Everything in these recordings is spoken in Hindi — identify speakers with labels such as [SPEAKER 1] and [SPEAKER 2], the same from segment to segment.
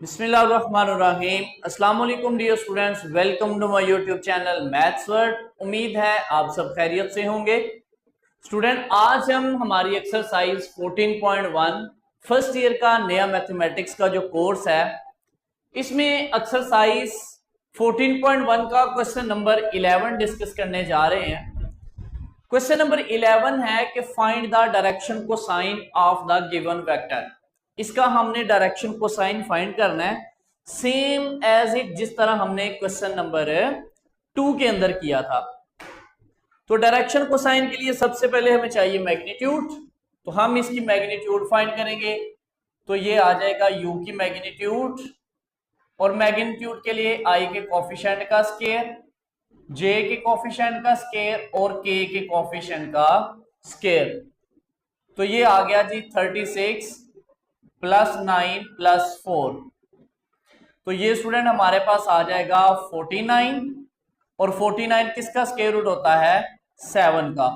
[SPEAKER 1] बिस्मिल्लाहिर्रहमानिर्रहीम। अस्सलाम वालेकुम dear students, welcome to my YouTube channel maths word. उम्मीद है आप सब खैरियत से होंगे। स्टूडेंट, आज हम हमारी एक्सरसाइज 14.1 फर्स्ट ईयर का नया मैथमेटिक्स का जो कोर्स है, इसमें एक्सरसाइज 14.1 का क्वेश्चन नंबर 11 डिस्कस करने जा रहे हैं। क्वेश्चन नंबर 11 है कि find the direction cosine of the given vector. इसका हमने डायरेक्शन कोसाइन फाइंड करना है, सेम एज इट जिस तरह हमने क्वेश्चन नंबर 2 के अंदर किया था। तो डायरेक्शन कोसाइन के लिए सबसे पहले हमें चाहिए मैग्नीट्यूड, तो हम इसकी मैग्नीट्यूड फाइंड करेंगे। तो ये आ जाएगा u की मैग्नीट्यूड, और मैग्नीट्यूड के लिए i के कोफिशिएंट का स्क्वायर, j के कोफिशिएंट का स्क्वायर और k के कोफिशिएंट का स्क्वायर। तो ये आ गया जी 36 प्लस 9 प्लस 4। तो ये स्टूडेंट हमारे पास आ जाएगा 49, और 49 किसका स्क्वायर रूट होता है? 7 का।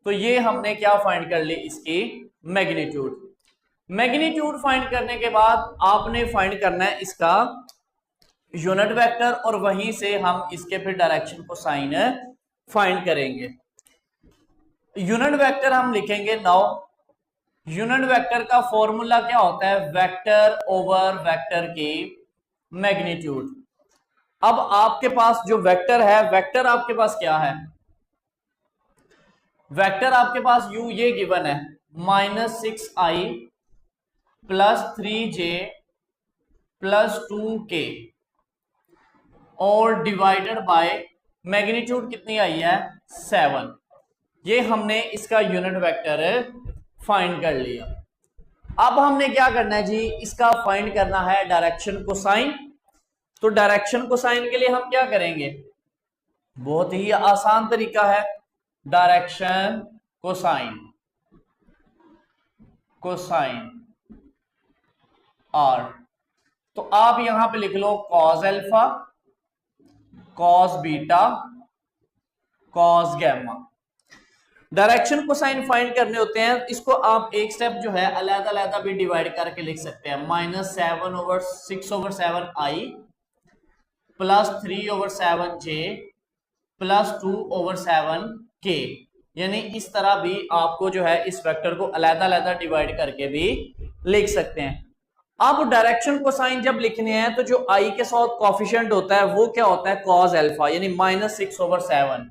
[SPEAKER 1] तो ये हमने क्या फाइंड कर ली? इसकी मैग्नीट्यूड। मैग्नीट्यूड फाइंड करने के बाद आपने फाइंड करना है इसका यूनिट वेक्टर, और वहीं से हम इसके फिर डायरेक्शन को साइन फाइंड करेंगे। यूनिट वेक्टर हम लिखेंगे 9। यूनिट वेक्टर का फॉर्मूला क्या होता है? वेक्टर ओवर वेक्टर की मैग्नीट्यूड। अब आपके पास जो वेक्टर है, वेक्टर आपके पास क्या है? वेक्टर आपके पास u ये गिवन है -6i plus 3j plus 2k, और डिवाइडेड बाय मैग्नीट्यूड कितनी आई है? 7। ये हमने इसका यूनिट वेक्टर फाइंड कर लिया। अब हमने क्या करना है जी? इसका फाइंड करना है डायरेक्शन कोसाइन। तो डायरेक्शन कोसाइन के लिए हम क्या करेंगे? बहुत ही आसान तरीका है। डायरेक्शन कोसाइन, कोसाइन आर, तो आप यहां पे लिख लो cos alpha, cos beta, cos gamma. Direction cosine find करने होते हैं, इसको आप एक स्टेप जो है अलग-अलग भी डिवाइड करके लिख सकते हैं। -6/7i plus 3/7j plus 2/7k, यानी इस तरह भी आपको जो है इस वेक्टर को अलग-अलग डिवाइड करके भी लिख सकते हैं। अब डायरेक्शन कोसाइन जब लिखने हैं तो जो i के साथ कोफिशिएंट होता है वो क्या होता है? कॉस अल्फा, यानी -6/7।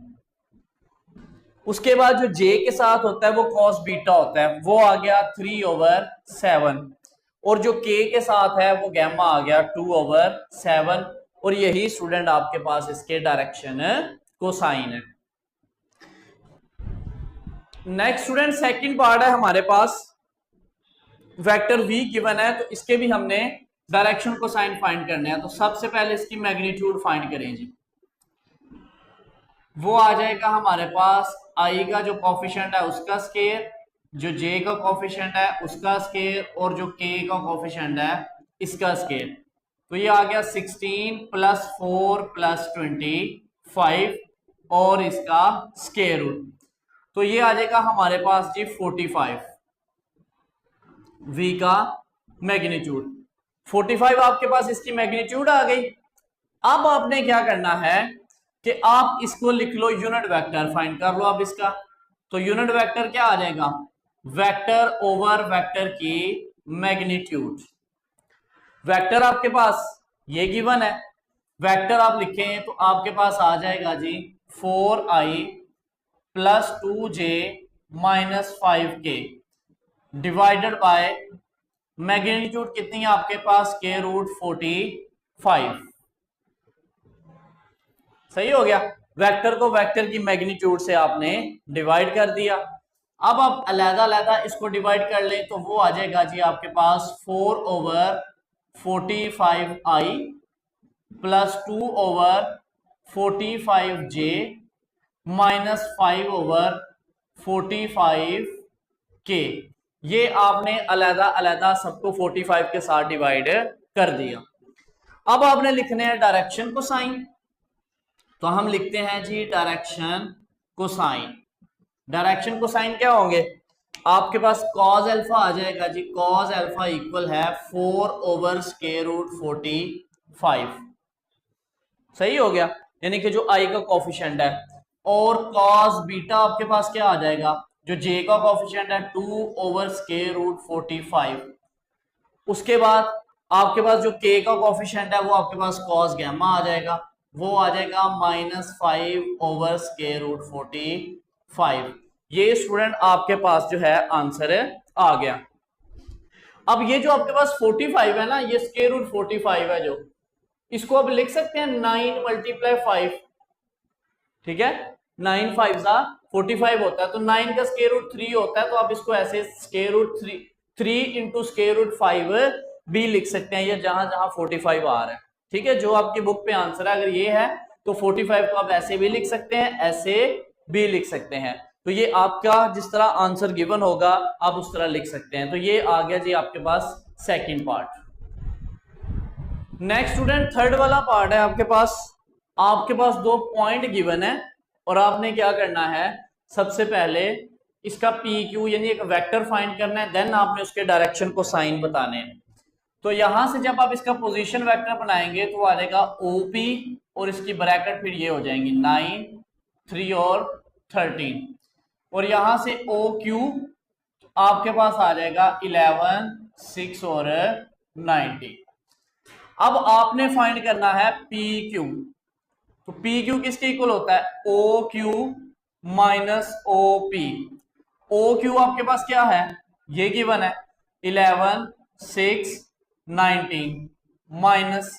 [SPEAKER 1] उसके बाद जो j के साथ होता है वो कॉस बीटा होता है, वो आ गया 3/7, और जो k के साथ है वो गैमा आ गया 2/7। और यही स्टूडेंट आपके पास इसके डायरेक्शन कोसाइन है। नेक्स्ट स्टूडेंट, सेकंड पार्ट है हमारे पास, वेक्टर v गिवन है, तो इसके भी हमने डायरेक्शन कोसाइन फाइंड करने हैं। तो सबसे पहले इसकी मैग्नीट्यूड फाइंड करें जी। वो आ जाएगा हमारे पास i का जो कोफिशिएंट है उसका स्क्वायर, जो j का कोफिशिएंट है उसका स्क्वायर, और जो k का कोफिशिएंट है इसका स्क्वायर। तो ये आ गया 16 प्लस 4 प्लस 25, और इसका स्क्वायर रूट। तो ये आ जाएगा हमारे पास जी 45 v का मैग्नीट्यूड। 45 आपके पास इसकी मैग्नीट्यूड आ गई। अब आपने क्या करना है कि आप इसको लिख लो यूनिट वेक्टर, फाइंड कर लो अब इसका। तो यूनिट वेक्टर क्या आ जाएगा? वेक्टर ओवर वेक्टर की मैग्नीट्यूड। वेक्टर आपके पास ये गिवन है, वेक्टर आप लिखें तो आपके पास आ जाएगा जी 4i plus 2j minus 5k, divided by magnitude कितनी है आपके पास? के रूट 45। सही हो गया। वेक्टर को वेक्टर की मैग्नीट्यूड से आपने डिवाइड कर दिया। अब आप अलग-अलग इसको डिवाइड कर ले तो वो आ जाएगा जी आपके पास 4/45i plus 2/45j minus 5/45k। ये आपने अलग-अलग सबको 45 के साथ डिवाइड कर दिया। अब आपने लिखने हैं डायरेक्शन कोसाइन, तो हम लिखते हैं जी डायरेक्शन कोसाइन। डायरेक्शन कोसाइन क्या होंगे? आपके पास कॉज अल्फा आ जाएगा जी, कॉज अल्फा इक्वल है 4/√45। सही हो गया, यानी कि जो आई का कोफिशिएंट है। और कॉस बीटा आपके पास क्या आ जाएगा, जो जे का कोफिशिएंट है 2/√45। उसके बाद आपके पास जो के का कोफिशिएंट है वो आपके पास कॉस गैमा आ जाएगा, वो आ जाएगा -5/√45। ये स्टूडेंट आपके पास जो है आंसर है आ गया। अब ये जो आपके पास 45 है ना, ये स्क्वायर रूट 45 है, जो इसको अब लिख सकते हैं 9 × 5। ठीक है, 9 5 45 होता है, तो 9 का स्क्वायर रूट 3 होता है, तो आप इसको ऐसे स्क्वायर रूट 3 × स्क्वायर रूट 5 भी लिख सकते हैं, ये जहां जहां 45 आ रहा है। ठीक है, जो आपकी बुक पे आंसर है अगर ये है तो 45 को आप ऐसे भी लिख सकते हैं, ऐसे भी लिख सकते हैं। तो ये आपका जिस तरह आंसर गिवन होगा आप उस तरह लिख सकते हैं। तो ये आ गया जी आपके पास second part. Next student third वाला पार्ट है आपके पास। आपके पास 2 पॉइंट गिवन है और आपने क्या करना है, सबसे पहले इसका पी क्यू यानी एक वेक्टर फाइंड करना है, देन आपने उसके डायरेक्शन को साइन बताने हैं। तो यहां से जब आप इसका पोजीशन वेक्टर बनाएंगे तो आ जाएगा ओपी और इसकी ब्रैकेट फिर ये हो जाएंगी 9 3 और 13, और यहां से ओ क्यू आपके पास आ जाएगा 11 6 और 90। अब आपने फाइंड करना है पी क्यू। तो पी क्यू किसके इक्वल होता है, O Q minus O P. O Q आपके पास क्या है, ये गिवन है 11 6 19 माइनस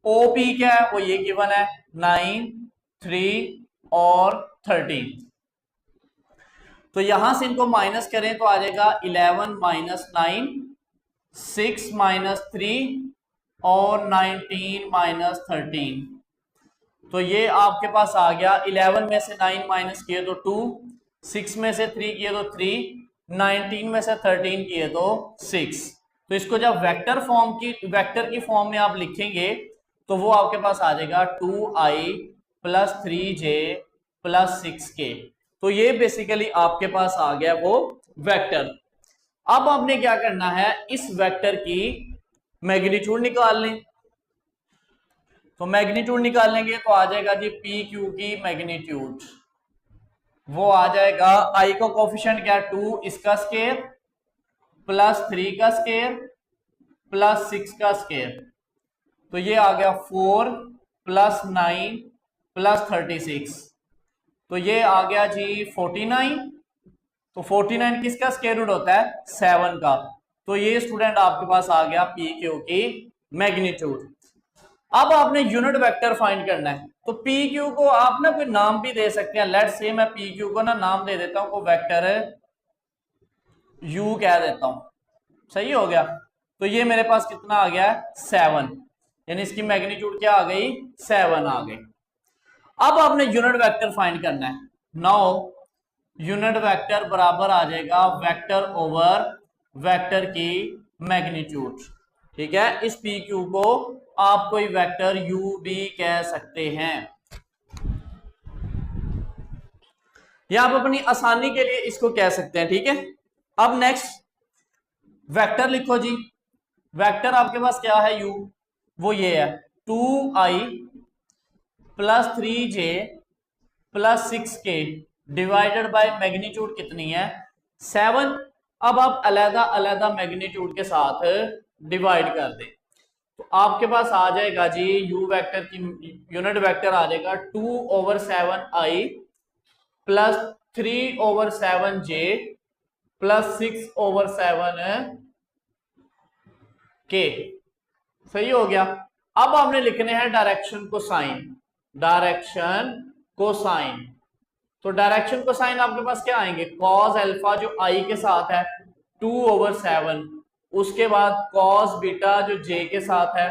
[SPEAKER 1] ओ पी क्या है, वो ये गिवन है 9 3 और 13। तो यहां से इनको माइनस करें तो आ जाएगा 11 माइनस 9 6 माइनस 3 और 19 माइनस 13। तो ये आपके पास आ गया 11 में से 9 माइनस किए तो 2, 6 में से 3 किए तो 3, 19 में से 13 किए तो 6। तो इसको जब वेक्टर की फॉर्म में आप लिखेंगे तो वो आपके पास आ जाएगा 2i + 3j + 6k। तो ये बेसिकली आपके पास आ गया वो वेक्टर। अब आपने क्या करना है, इस वेक्टर की मैग्नीट्यूड निकाल लें। तो मैग्नीट्यूड निकालेंगे तो आ जाएगा जी पी क्यू की मैग्नीट्यूड, वो आ जाएगा आई का कोफिशिएंट क्या 2 इसका स्क्वायर + 3 का स्क्वायर + 6 का स्क्वायर। तो ये आ गया 4 + 9 + 36। तो ये आ गया जी 49। तो 49 किसका स्क्वायर रूट होता है, 7 का। तो ये स्टूडेंट आपके पास आ गया पी क्यू की मैग्नीट्यूड। अब आपने यूनिट वेक्टर फाइंड करना है। तो पी क्यू को आप ना कोई नाम भी दे सकते हैं। लेट्स से मैं पी क्यू को ना नाम दे देता हूं, को वेक्टर यू कह देता हूं, सही हो गया। तो ये मेरे पास कितना आ गया 7, यानी इसकी मैग्नीट्यूड क्या आ गई 7 आ गई। अब आपने यूनिट वेक्टर फाइंड करना है। नाउ यूनिट वेक्टर बराबर आ जाएगा वेक्टर ओवर वेक्टर की मैग्नीट्यूड। ठीक है, इस पी क्यू को आप कोई वेक्टर यू भी कह सकते हैं, या आप अपनी आसानी के लिए इसको कह सकते हैं। ठीक है, अब नेक्स्ट वेक्टर लिखो जी। वेक्टर आपके पास क्या है यू, वो ये है 2i + 3j + 6k divided by magnitude कितनी है 7। अब आप अलग अलग मैग्नीट्यूड के साथ डिवाइड कर दें तो आपके पास आ जाएगा जी यू वेक्टर की यूनिट वेक्टर आ जाएगा 2/7i + 3/7j + 6/7k। सही हो गया। अब आपने लिखने हैं डायरेक्शन को साइन, डायरेक्शन को साइन। तो डायरेक्शन को साइन आपके पास क्या आएंगे, कॉस अल्फा जो आई के साथ है 2/7, उसके बाद कॉस बीटा जो जे के साथ है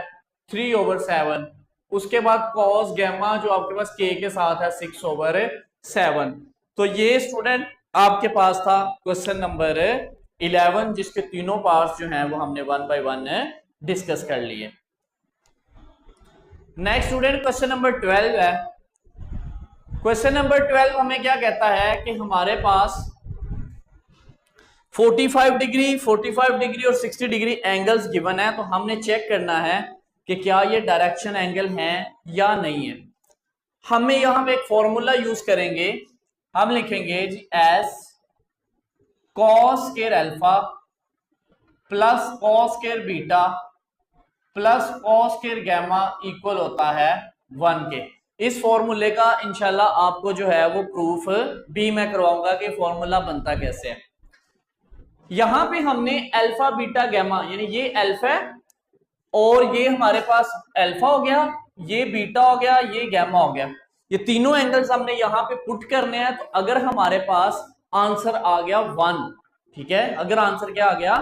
[SPEAKER 1] 3/7, उसके बाद कॉस गैमा जो आपके पास के साथ है 6/7। तो ये स्टूडेंट आपके पास था क्वेश्चन नंबर 11, जिसके तीनों पार्ट्स जो हैं वो हमने 1 बाय 1 डिस्कस कर लिए। नेक्स्ट स्टूडेंट क्वेश्चन नंबर 12 है। क्वेश्चन नंबर 12 हमें क्या कहता है कि हमारे पास 45 डिग्री, 45 डिग्री और 60 डिग्री एंगल्स गिवन है, तो हमने चेक करना है कि क्या ये डायरेक्शन एंगल है या नहीं है। हमें यहां पे एक फॉर्मूला यूज करेंगे, हम लिखेंगे G S cos square alpha plus cos square beta plus cos square gamma equal होता है 1 के। इस फॉर्मूले का इंशाल्लाह आपको जो है वो प्रूफ भी मैं करवाऊंगा कि फॉर्मूला बनता कैसे है। यहां पे हमने अल्फा बीटा गैमा, यानी ये अल्फा है और ये हमारे पास अल्फा हो गया, ये बीटा हो गया, ये गैमा हो गया, ये तीनों एंगल्स हमने यहां पे पुट करने हैं। तो अगर हमारे पास आंसर आ गया 1, ठीक है, अगर आंसर क्या आ गया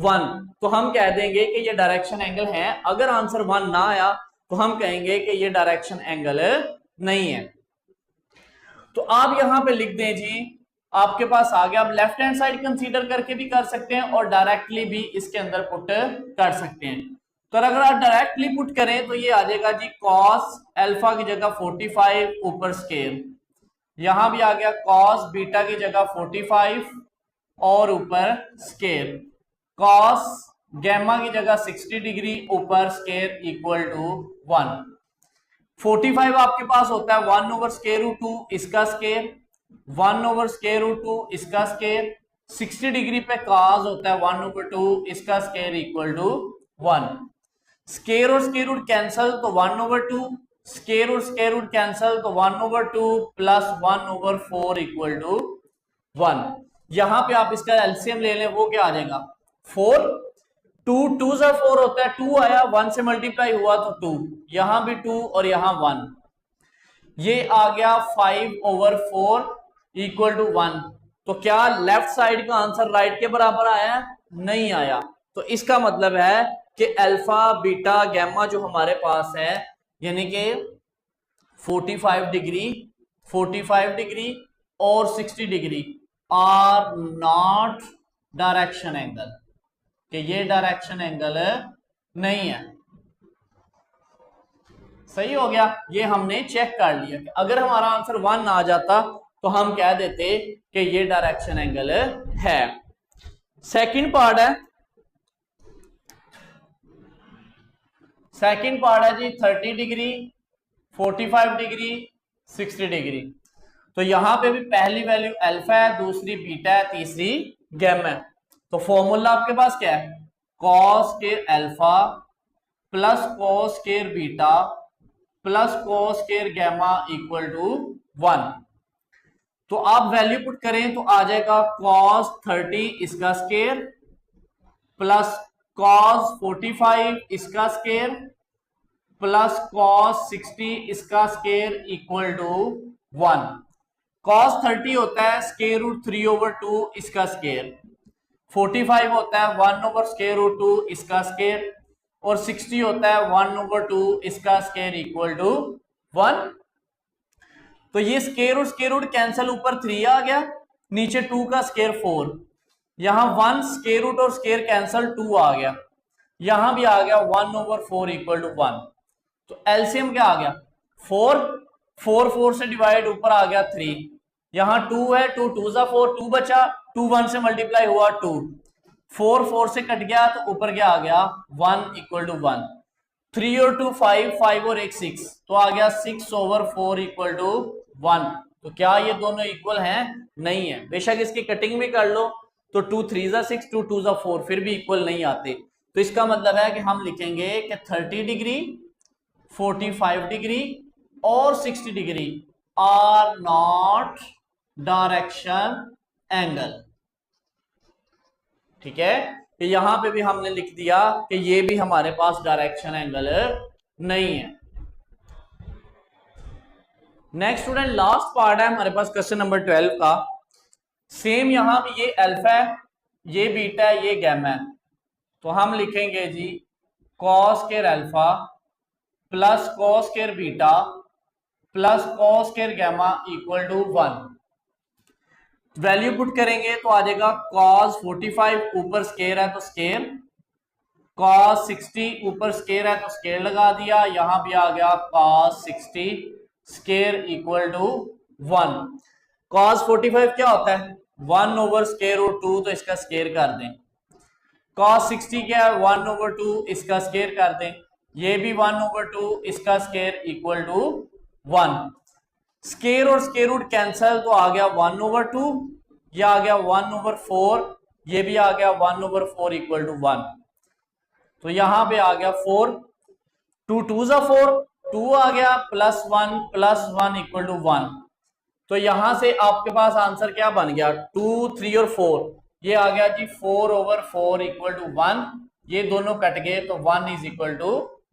[SPEAKER 1] 1, तो हम कह देंगे कि ये डायरेक्शन एंगल है। अगर आंसर 1 ना आया तो हम कहेंगे कि ये डायरेक्शन एंगल नहीं है। तो आप यहां पे लिख दें जी, आपके पास आ गया। आप लेफ्ट हैंड साइड कंसीडर करके भी कर सकते हैं और डायरेक्टली भी इसके अंदर पुट कर सकते हैं। तो अगर आप डायरेक्टली पुट करें तो ये आ जाएगा जी कॉस अल्फा की जगह 45 ऊपर स्केयर, यहां भी आ गया कॉस बीटा की जगह 45 और ऊपर स्केयर, कॉस गैमा की जगह 60 डिग्री ऊपर स्केयर इक्वल टू 1। 45 आपके पास होता है 1 ओवर स्केयर रूट 2 इसका स्केयर, 1 ओवर स्केयर रूट 2 इसका स्केयर, 60 डिग्री पे कॉस होता है 1 ओवर 2 इसका स्केयर इक्वल टू 1। स्केयर और स्केयर रूट कैंसल तो 1 ओवर 2, स्केयर और स्केयर रूट कैंसल तो 1 over 2 plus 1 over 4 equal to 1। यहां पे आप इसका एलसीएम ले लें, वो क्या आ जाएगा 4, 2 2 से 4 होता है, 2 आया 1 से मल्टीप्लाई हुआ तो 2, यहां भी 2 और यहां 1, ये आ गया 5 ओवर 4 इक्वल टू 1। तो क्या लेफ्ट साइड का आंसर राइट के बराबर आया? नहीं आया। तो इसका मतलब है कि अल्फा बीटा गैमा जो हमारे पास है, यानी कि 45 डिग्री, 45 डिग्री और 60 degree are not direction angle, कि ये डायरेक्शन एंगल नहीं है। सही हो गया, ये हमने चेक कर लिया कि अगर हमारा आंसर 1 आ जाता तो हम कह देते कि ये डायरेक्शन एंगल है। सेकंड पार्ट है, सेकंड पार्ट है जी 30 डिग्री, 45 डिग्री, 60 डिग्री। तो यहां पे भी पहली वैल्यू अल्फा है, दूसरी बीटा है, तीसरी गैमा है। तो फॉर्मूला आपके पास क्या है? Cos square alpha plus cos square beta plus cos square gamma equal to 1। तो आप वैल्यू पुट करें तो आ जाएगा कॉस 30 इसका स्क्वायर प्लस कॉस 45 इसका स्क्वायर प्लस कॉस 60 इसका स्क्वायर इक्वल टू 1। कॉस 30 होता है स्क्वायर रूट 3 ओवर 2 इसका स्क्वायर, 45 होता है 1 ओवर स्क्वायर रूट 2 इसका स्क्वायर और 60 होता है 1 ओवर 2 इसका स्क्वायर इक्वल टू 1। तो ये स्क्वायर और स्क्वायर रूट कैंसिल, ऊपर 3 आ गया, नीचे 2 का स्क्वायर 4, यहां 1 स्क्वायर रूट और स्क्वायर कैंसिल 2 आ गया, यहां भी आ गया 1 ओवर 4 इक्वल टू 1। तो एलसीएम क्या आ गया 4, 4 4 से डिवाइड, ऊपर आ गया 3, यहां 2 है, 2 2 जा 4, 2 बचा, 2 1 से मल्टीप्लाई हुआ 2, 4 4 से कट गया तो ऊपर क्या आ गया 1 इक्वल टू 1, 3 और 2 5, 5 और 1 6, तो आ गया 6 ओवर 4 इक्वल टू 1। तो क्या ये दोनों इक्वल हैं? नहीं है। बेशक इसकी कटिंग भी कर लो तो 2 3 जा 6, 2 2 जा 4, फिर भी इक्वल नहीं आते। तो इसका मतलब है कि हम लिखेंगे कि 30 डिग्री, 45 डिग्री और 60 degree are not direction angle. ठीक है, तो यहां पे भी हमने लिख दिया कि ये भी हमारे पास डायरेक्शन एंगल नहीं है। नेक्स्ट स्टूडेंट, लास्ट पार्ट है हमारे पास क्वेश्चन नंबर 12 का। सेम यहां भी ये अल्फा है, ये बीटा है, ये गैमा है। तो हम लिखेंगे जी cos square alpha plus cos square beta plus cos square gamma equal to 1। Value put करेंगे तो आ जाएगा cos 45 ऊपर स्क्वायर है तो स्क्वायर, cos 60 ऊपर स्क्वायर है तो स्क्वायर लगा दिया, यहां भी आ गया cos 60 square equal to 1। cos 45 क्या होता है? 1 ओवर स्केयर रूट 2, तो इसका स्केयर कर दें। cos 60 क्या है 1 ओवर 2, इसका स्केयर कर दें। ये भी 1 ओवर 2, इसका स्केयर इक्वल टू 1। स्केयर और स्केयर रूट कैंसल, तो आ गया 1 ओवर 2, ये आ गया 1 ओवर 4, ये भी आ गया 1 ओवर 4 इक्वल टू 1। तो यहां पे आ गया 4, 2 2 जा 4, 2 आ गया प्लस 1 इक्वल टू 1। तो यहां से आपके पास आंसर क्या बन गया 2 3 और 4, ये आ गया जी 4 ओवर 4 इक्वल टू 1। ये दोनों कट गए तो 1 इज इक्वल टू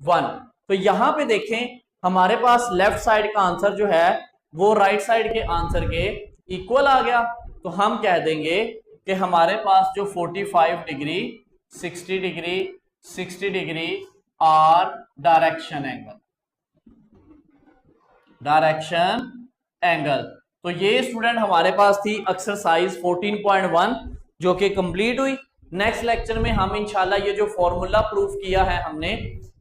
[SPEAKER 1] 1। तो यहां पे देखें हमारे पास लेफ्ट साइड का आंसर जो है वो राइट साइड के आंसर के इक्वल आ गया। तो हम कह देंगे कि हमारे पास जो 45 degree 60 degree 60 degree are direction angle. तो ये स्टूडेंट हमारे पास थी एक्सरसाइज 14.1 जो कि कंप्लीट हुई। नेक्स्ट लेक्चर में हम इंशाल्लाह ये जो फॉर्मूला प्रूफ किया है हमने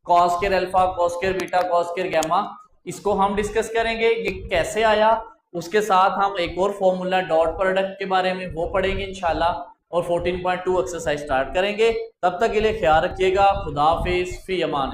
[SPEAKER 1] cos square alpha cos square beta cos square gamma, इसको हम डिस्कस करेंगे ये कैसे आया। उसके साथ हम एक और फॉर्मूला डॉट प्रोडक्ट के बारे में वो पढ़ेंगे इंशाल्लाह और 14.2 एक्सरसाइज स्टार्ट करेंगे। तब तक के लिए ख्याल रखिएगा। खुदा हाफिज, फी अमान।